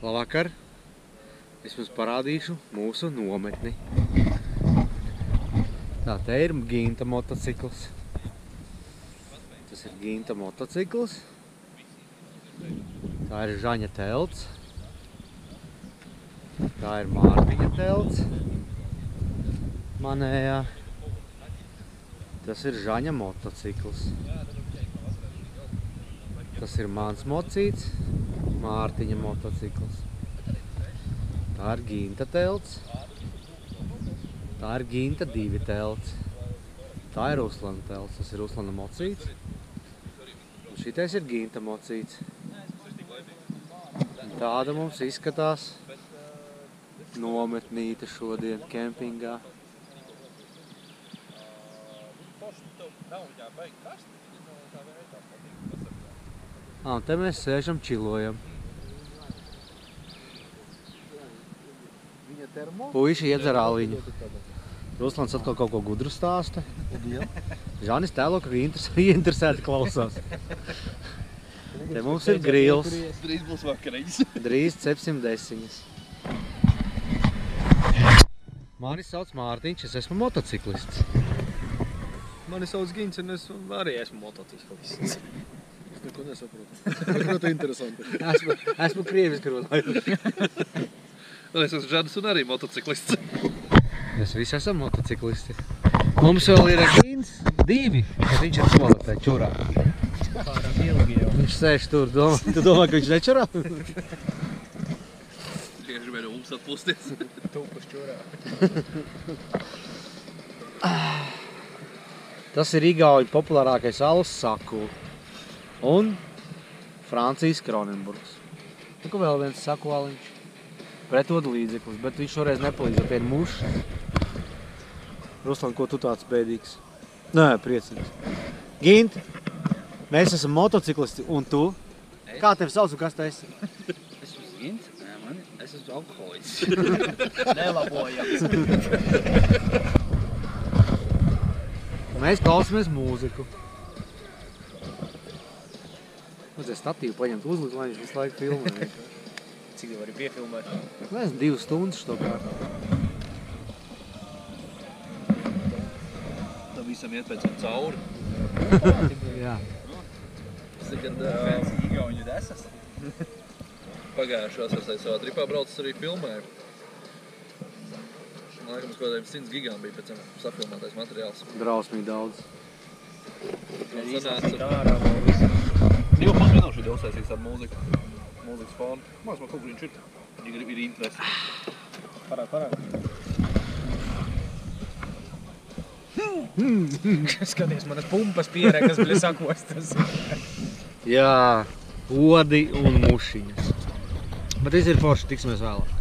Labvakar! Es jums parādīšu mūsu nometni. Tā te ir Ginta motocikls. Tas ir Ginta motocikls. Tā ir Žaņa telts. Tā ir Mārtiņa telts. Manējā. Tas ir Žaņa motocikls. Tas ir mans mocīts, Mārtiņa motocikls. Tā ir Ginta telts. Tā ir Ginta 2 telts. Tā ir Ruslana telts. Tas ir Ruslana mocīts. Un šitais ir Ginta mocīts. Tāda mums izskatās nometnīte šodien kempingā. Un te mēs sēžam čilojam. Puiši iedzer āliņu. Ruslans atkal kaut ko gudru stāsta. Žanis tēlo, ka ieinteresēti klausās. Te mums ir grils. Drīz būs vakariņas. Drīz cepsim desiņas. Mani sauc Mārtiņš, es esmu motociklists. Mani sauc Gins un es arī esmu motociklists. Es neko nesaprotu. Ļoti interesanti. Esmu krieviski runājuši. Es esmu Žanis un arī motociklists. Mēs visi esam motociklisti. Mums vēl ir Gins 2, kad viņš ir toaletē čurā. Pārāk ilgi jau. Viņš sēž tur, tu domā, ka viņš nečurā? Tikai gribēju mums atpūsties. Tūpas čurā. Tas ir Igauņu populārākais alus Sakula un Francijas Kronenburgs. Tur vēl viens sakuāliņš. Pretodu līdzeklis, bet viņš šoreiz nepalīdz, jo tie ir mušas. Ruslan, ko tu tāds bēdīgs? Nē, priecīgs. Gint, mēs esam motociklisti, un tu? Kā tevi sauc un kas tu esi? Es esmu Gins? Nē, es esmu alkoholiķis. Nelabojams. Mēs klausamies mūziku. Vajadzēja statīvu paņemt uzlikt, lai viņš visu laiku filmē. Cik tev arī piefilmēt? Nezinu, 2 stundas što kā. Tam visam iet pēc tam cauri. Jā. Tas ir, kad Fancy Igauņu desas. pagājušās es savā tripā braucis arī filmēju. Laikam uz kādiem 100 gigām bija pēc tam safilmētais materiāls. Drausmīgi daudz. Un sanāca Ārā vēl visu. 12 minūšu video uzsaisīts ar mūziku. Mūzikas fonu. Māc man kaut kur viņš ir. Viņi ir interesi. Parād. Skaties, manas pumpas pierē, kas bija sakostas. Jā, odi un mušiņas. Bet tas ir forši, tiksimies vēlāk.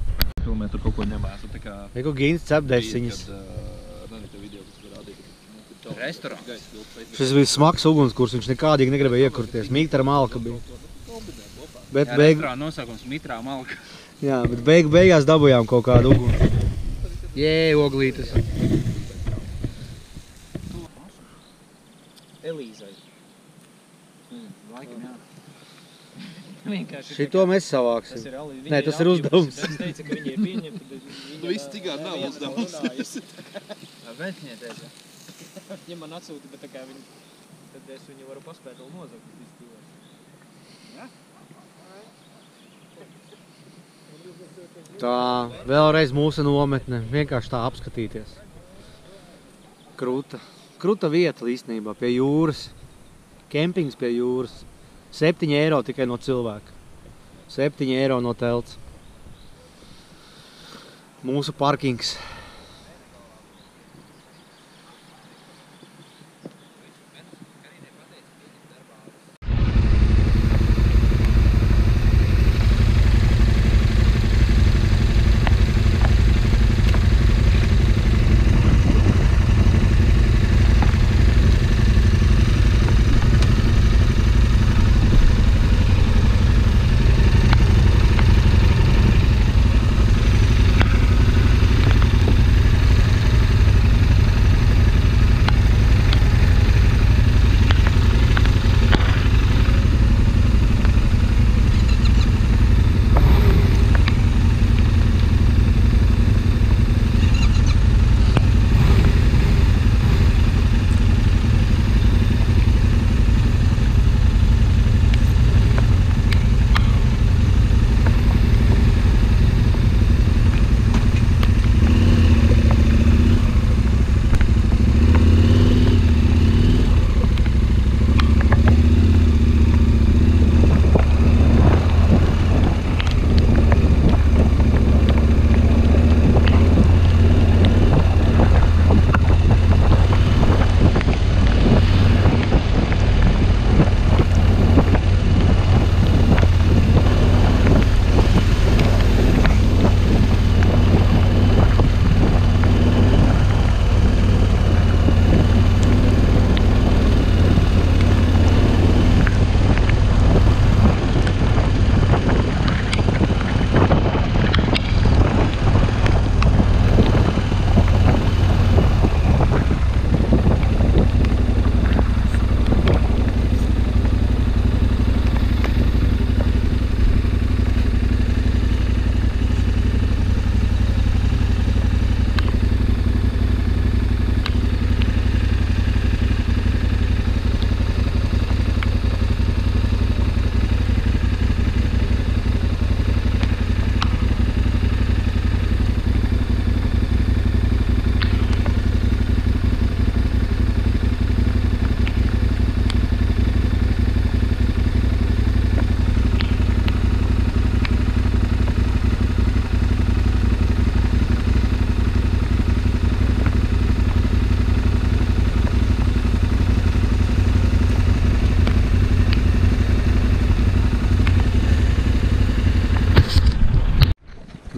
Filmē tur kaut ko ņemās. Neko Gins cep desiņas. Restorāns. Šis bija smags ugunskurs, viņš nekādīgi negribēja iekurties. Mitra malka bija. Bet Restorāna nosaukums Mitrā malka. Jā, bet beigās dabujām kaut kādu uguni. Jē, oglītes. Elīzai. Laikam jā. Vienkārši Šito mēs savāksim. tas ir Elīza. Nē, tas ir uzdevums. Es teicu, ka viņi ir pieņemti. Nu viss cigāri nav uzdevums. Bet viņa teica. Ja man atsūti, bet tā kā viņi, tad es viņu varu paspēt vēl nozagt. Tā, vēlreiz mūsu nometne. Vienkārši tā apskatīties. Kruta vieta īstenībā pie jūras. Kempings pie jūras. 7 eiro tikai no cilvēka. 7 eiro no telts. Mūsu parkings.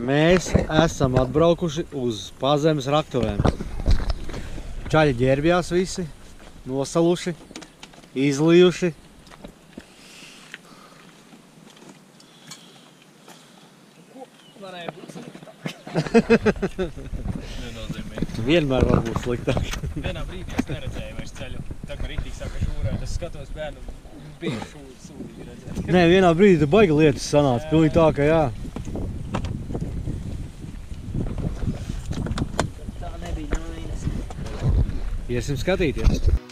Mēs esam atbraukuši uz pazemes raktuvēm. Čaļi ģērbjās visi, nosaluši, izlijuši. Varēja būt sliktāk. Vienmēr var būt sliktāk. Vienā brīdī es neredzēju vairs ceļu. Tā kā rītīgi sāka šūrēt, es skatos bērnu, bija sūdīgi redzēt. Nē, vienā brīdī tu baigi lietas sanāca, pilnīgi tā, ka jā. Tā nebija nainas. Iesim skatīties.